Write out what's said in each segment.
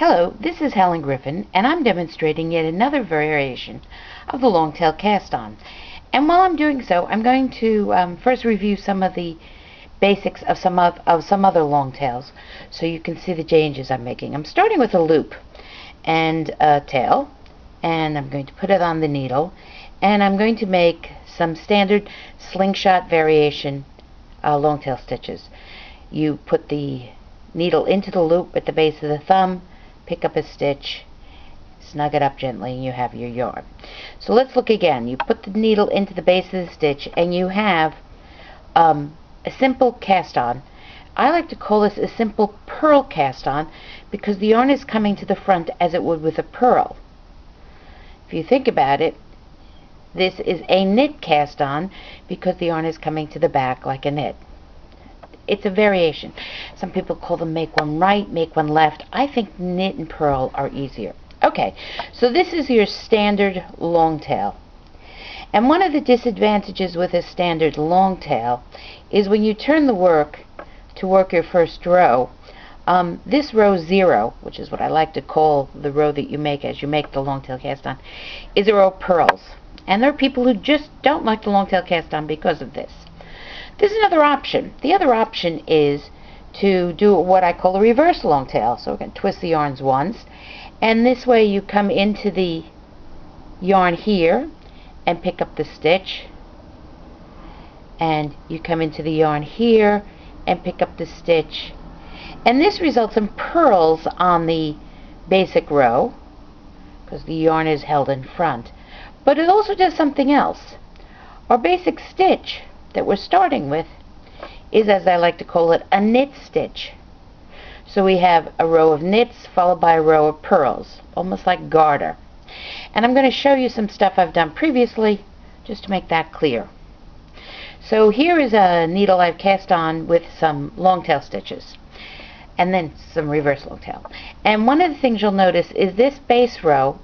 Hello, this is Helen Griffin, and I'm demonstrating yet another variation of the long tail cast-on. And while I'm doing so, I'm going to first review some of the basics of some other long tails, so you can see the changes I'm making. I'm starting with a loop and a tail, and I'm going to put it on the needle, and I'm going to make some standard slingshot variation long tail stitches. You put the needle into the loop at the base of the thumb, pick up a stitch, snug it up gently, and you have your yarn. So let's look again. You put the needle into the base of the stitch, and you have a simple cast on. I like to call this a simple purl cast on because the yarn is coming to the front as it would with a purl. If you think about it, this is a knit cast on because the yarn is coming to the back like a knit. It's a variation. Some people call them make one right, make one left. I think knit and purl are easier. Okay, so this is your standard long tail. And one of the disadvantages with a standard long tail is when you turn the work to work your first row, this row 0, which is what I like to call the row that you make as you make the long tail cast on, is a row of purls. And there are people who just don't like the long tail cast on because of this. There's another option. The other option is to do what I call a reverse long tail. So we're going to twist the yarns once, and this way you come into the yarn here and pick up the stitch, and you come into the yarn here and pick up the stitch, and this results in purls on the basic row because the yarn is held in front. But it also does something else. Our basic stitch that we're starting with is, as I like to call it, a knit stitch. So we have a row of knits followed by a row of purls, almost like garter. And I'm going to show you some stuff I've done previously just to make that clear. So here is a needle I've cast on with some long tail stitches and then some reverse long tail. And one of the things you'll notice is this base row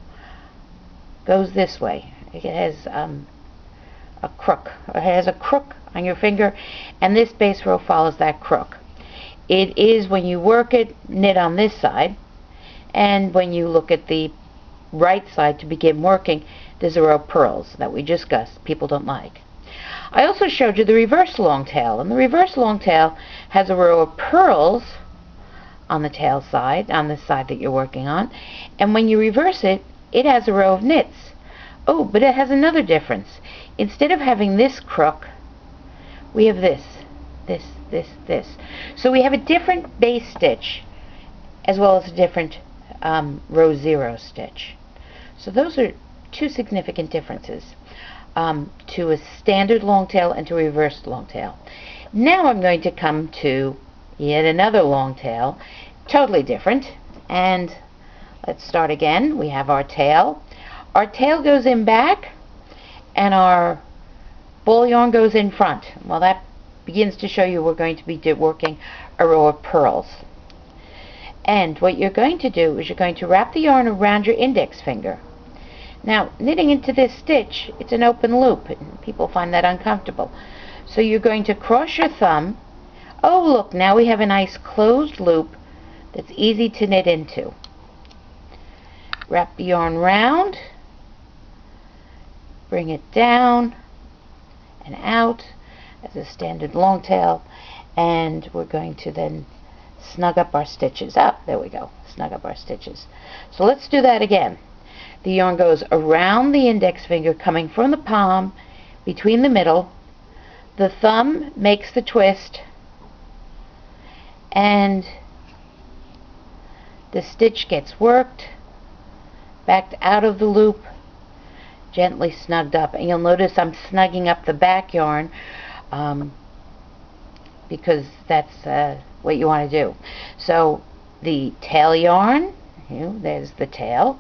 goes this way. It has a crook. It has a crook on your finger, and this base row follows that crook. It is, when you work it, knit on this side, and when you look at the right side to begin working, there's a row of purls that we discussed people don't like. I also showed you the reverse long tail, and the reverse long tail has a row of purls on the tail side, on the side that you're working on, and when you reverse it, it has a row of knits. Oh, but it has another difference. Instead of having this crook, we have this. So we have a different base stitch as well as a different row 0 stitch. So those are two significant differences to a standard long tail and to a reverse long tail. Now I'm going to come to yet another long tail, totally different, and let's start again. We have our tail. Our tail goes in back and our ball yarn goes in front. Well, that begins to show you we're going to be working a row of purls. And what you're going to do is you're going to wrap the yarn around your index finger. Now, knitting into this stitch, it's an open loop, and people find that uncomfortable. So you're going to cross your thumb. Oh, look, now we have a nice closed loop that's easy to knit into. Wrap the yarn round, bring it down and out as a standard long tail, and we're going to then snug up our stitches. There we go, snug up our stitches. So let's do that again. The yarn goes around the index finger, coming from the palm, between the middle. The thumb makes the twist, and the stitch gets worked, backed out of the loop, gently snugged up, and you'll notice I'm snugging up the back yarn because that's what you want to do. So the tail yarn, there's the tail.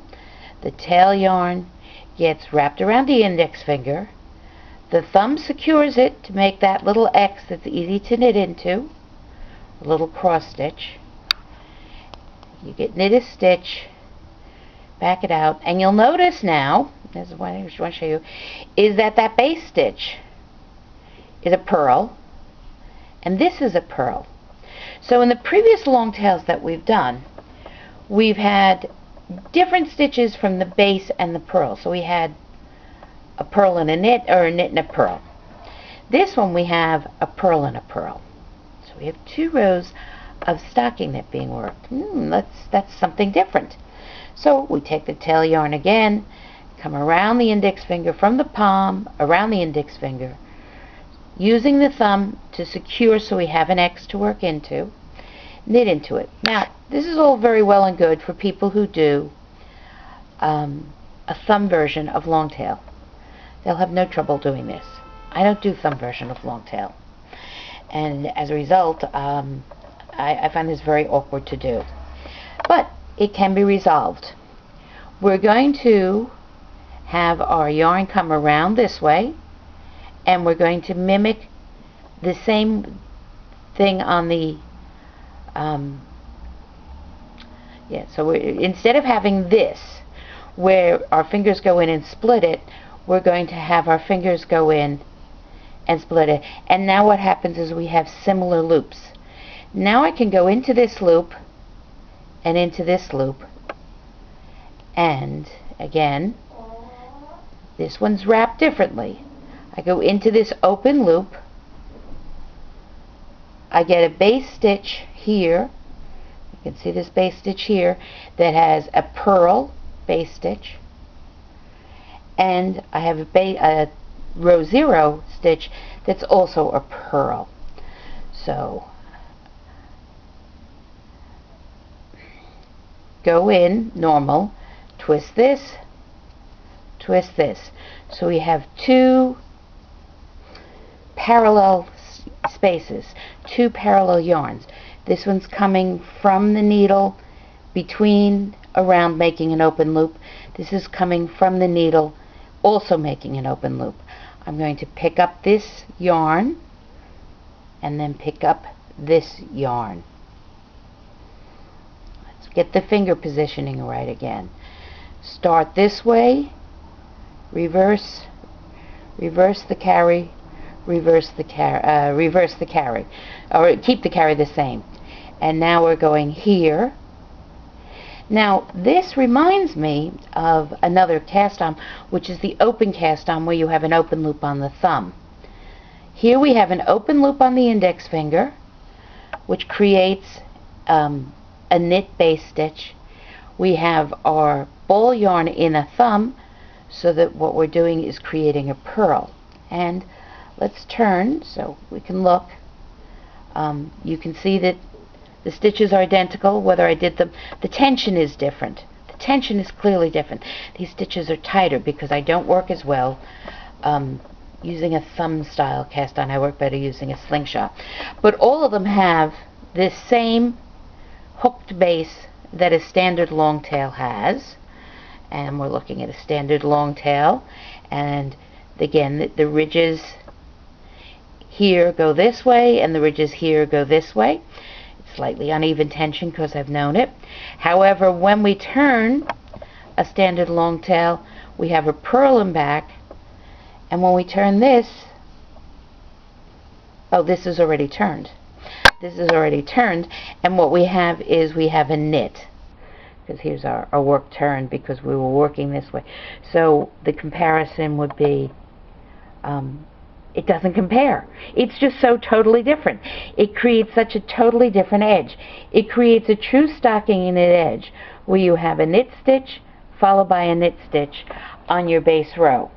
The tail yarn gets wrapped around the index finger. The thumb secures it to make that little X that's easy to knit into, a little cross stitch. You get knit a stitch, back it out, and you'll notice now, this is what I want to show you, is that that base stitch is a purl, and this is a purl. So in the previous long tails that we've done, we've had different stitches from the base and the purl. So we had a purl and a knit, or a knit and a purl. This one we have a purl and a purl. So we have 2 rows of stocking knit being worked. That's something different. So we take the tail yarn again, come around the index finger from the palm, around the index finger, using the thumb to secure so we have an X to work into, knit into it. Now, this is all very well and good for people who do a thumb version of long tail. They'll have no trouble doing this. I don't do thumb version of long tail, and as a result, I find this very awkward to do. But it can be resolved. We're going to have our yarn come around this way, and we're going to mimic the same thing on the so instead of having this where our fingers go in and split it, we're going to have our fingers go in and split it. And now what happens is we have similar loops. Now I can go into this loop and into this loop, and again, this one's wrapped differently. I go into this open loop, I get a base stitch here. You can see this base stitch here that has a purl base stitch, and I have a row 0 stitch that's also a purl. So go in normal, twist this, twist this. So we have 2 parallel spaces, 2 parallel yarns. This one's coming from the needle between around, making an open loop. This is coming from the needle, also making an open loop. I'm going to pick up this yarn and then pick up this yarn. Let's get the finger positioning right again. Start this way, reverse, reverse the carry, reverse the carry, or keep the carry the same. And now we're going here. Now this reminds me of another cast on, which is the open cast on, where you have an open loop on the thumb. Here we have an open loop on the index finger, which creates a knit base stitch. We have our ball yarn in a thumb, so that what we're doing is creating a purl. And let's turn so we can look. You can see that the stitches are identical, whether I did them. The tension is different. The tension is clearly different. These stitches are tighter because I don't work as well using a thumb style cast on. I work better using a slingshot. But all of them have this same hooked base that a standard long tail has. And we're looking at a standard long tail. And again, the ridges here go this way and the ridges here go this way. Slightly uneven tension because I've known it. However, when we turn a standard long tail, we have a purl in back, and when we turn this, oh, this is already turned. This is already turned, and what we have is we have a knit, because here's our work turned because we were working this way. So the comparison would be it doesn't compare. It's just so totally different. It creates such a totally different edge. It creates a true stocking knit edge where you have a knit stitch followed by a knit stitch on your base row.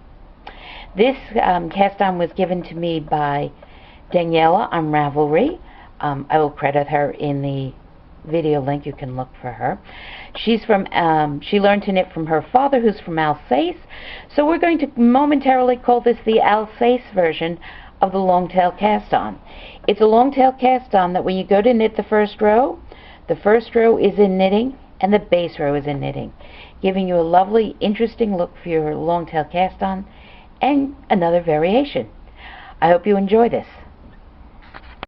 This cast on was given to me by Daniela on Ravelry. I will credit her in the video link. You can look for her. She's from she learned to knit from her father, who's from Alsace. So we're going to momentarily call this the Alsace version of the long tail cast on. It's a long tail cast on that when you go to knit the first row is in knitting and the base row is in knitting, giving you a lovely, interesting look for your long tail cast on and another variation. I hope you enjoy this.